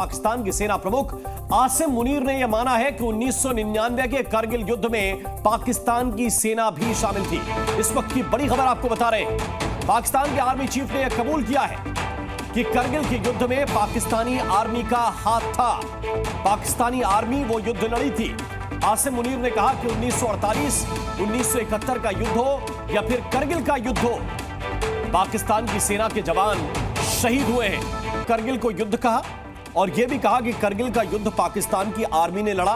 पाकिस्तान के सेना प्रमुख आसिम मुनीर ने यह माना है कि 1999 के करगिल युद्ध में पाकिस्तान की सेना भी शामिल थी। इस वक्त की बड़ी खबर आपको बता रहे हैं, पाकिस्तान के आर्मी चीफ ने यह कबूल किया है कि करगिल के युद्ध में पाकिस्तानी आर्मी का हाथ था। पाकिस्तानी आर्मी वो युद्ध लड़ी थी। आसिम मुनीर ने कहा कि 1948, 1971 का युद्ध हो या फिर करगिल का युद्ध हो, पाकिस्तान की सेना के जवान शहीद हुए हैं। करगिल को युद्ध कहा और यह भी कहा कि करगिल का युद्ध पाकिस्तान की आर्मी ने लड़ा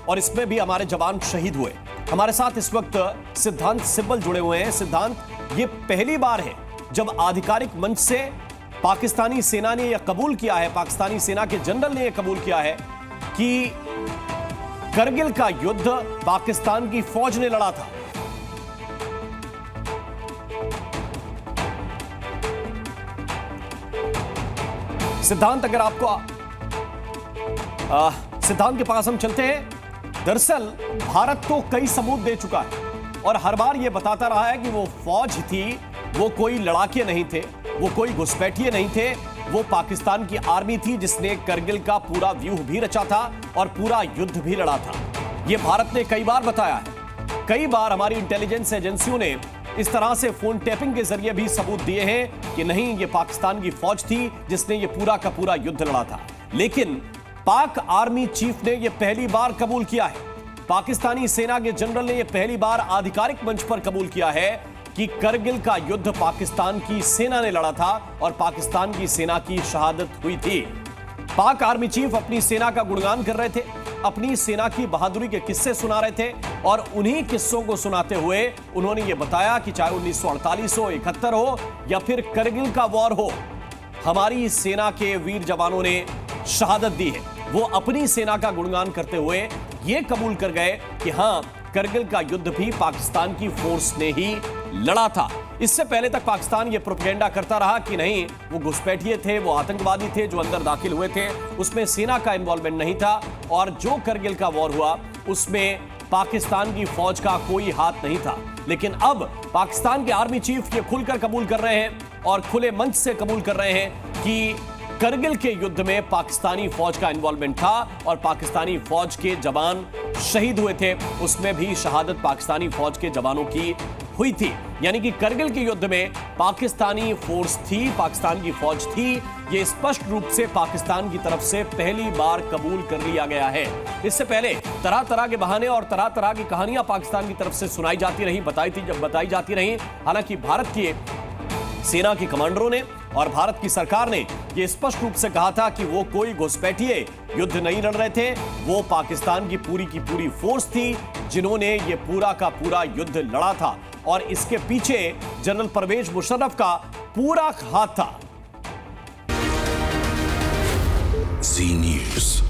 और इसमें भी हमारे जवान शहीद हुए। हमारे साथ इस वक्त सिद्धांत सिब्बल जुड़े हुए हैं। सिद्धांत, ये पहली बार है जब आधिकारिक मंच से पाकिस्तानी सेना ने यह कबूल किया है, पाकिस्तानी सेना के जनरल ने यह कबूल किया है कि करगिल का युद्ध पाकिस्तान की फौज ने लड़ा था। सिद्धांत, अगर आपको सिद्धांत के पास हम चलते हैं। दरअसल भारत तो कई सबूत दे चुका है और हर बार यह बताता रहा है कि वो फौज थी, वो कोई लड़ाके नहीं थे, वो कोई घुसपैठिए नहीं थे, वो पाकिस्तान की आर्मी थी जिसने करगिल का पूरा व्यूह भी रचा था और पूरा युद्ध भी लड़ा था। यह भारत ने कई बार बताया है। कई बार हमारी इंटेलिजेंस एजेंसियों ने इस तरह से फोन टैपिंग के जरिए भी सबूत दिए हैं कि नहीं, ये पाकिस्तान की फौज थी जिसने ये पूरा का पूरा युद्ध लड़ा था। लेकिन पाक आर्मी चीफ ने यह पहली बार कबूल किया है, पाकिस्तानी सेना के जनरल ने यह पहली बार आधिकारिक मंच पर कबूल किया है कि करगिल का युद्ध पाकिस्तान की सेना ने लड़ा था और पाकिस्तान की सेना की शहादत हुई थी। पाक आर्मी चीफ अपनी सेना का गुणगान कर रहे थे, अपनी सेना की बहादुरी के किस्से सुना रहे थे और उन्हीं किस्सों को सुनाते हुए उन्होंने यह बताया कि चाहे 1948 हो, 71 हो या फिर करगिल का वॉर हो, हमारी सेना के वीर जवानों ने शहादत दी है। वो अपनी सेना का गुणगान करते हुए यह कबूल कर गए कि हां, करगिल का युद्ध भी पाकिस्तान की फोर्स ने ही लड़ा था। इससे पहले तक पाकिस्तान ये प्रोपेगेंडा करता रहा कि नहीं, वो घुसपैठिए थे, वो आतंकवादी थे जो अंदर दाखिल हुए थे, उसमें सेना का इन्वॉल्वमेंट नहीं था और जो करगिल का वॉर हुआ उसमें पाकिस्तान की फौज का कोई हाथ नहीं था। लेकिन अब पाकिस्तान के आर्मी चीफ ये खुलकर कबूल कर रहे हैं और खुले मंच से कबूल कर रहे हैं कि करगिल के युद्ध में पाकिस्तानी फौज का इन्वॉल्वमेंट था और पाकिस्तानी फौज के जवान शहीद हुए थे, उसमें भी शहादत पाकिस्तानी फौज के जवानों की हुई थी। यानी कि करगिल के युद्ध में पाकिस्तानी फोर्स थी, पाकिस्तान की फौज थी, यह स्पष्ट रूप से पाकिस्तान की तरफ से पहली बार कबूल कर लिया गया है। इससे पहले तरह तरह के बहाने और तरह तरह की कहानियां पाकिस्तान की तरफ से सुनाई जाती रही, बताई जाती रही। हालांकि भारत की सेना के कमांडरों ने और भारत की सरकार ने यह स्पष्ट रूप से कहा था कि वो कोई घुसपैठिए युद्ध नहीं लड़ रहे थे, वो पाकिस्तान की पूरी फोर्स थी जिन्होंने ये पूरा का पूरा युद्ध लड़ा था और इसके पीछे जनरल परवेज मुशर्रफ का पूरा हाथ था। जी न्यूज़।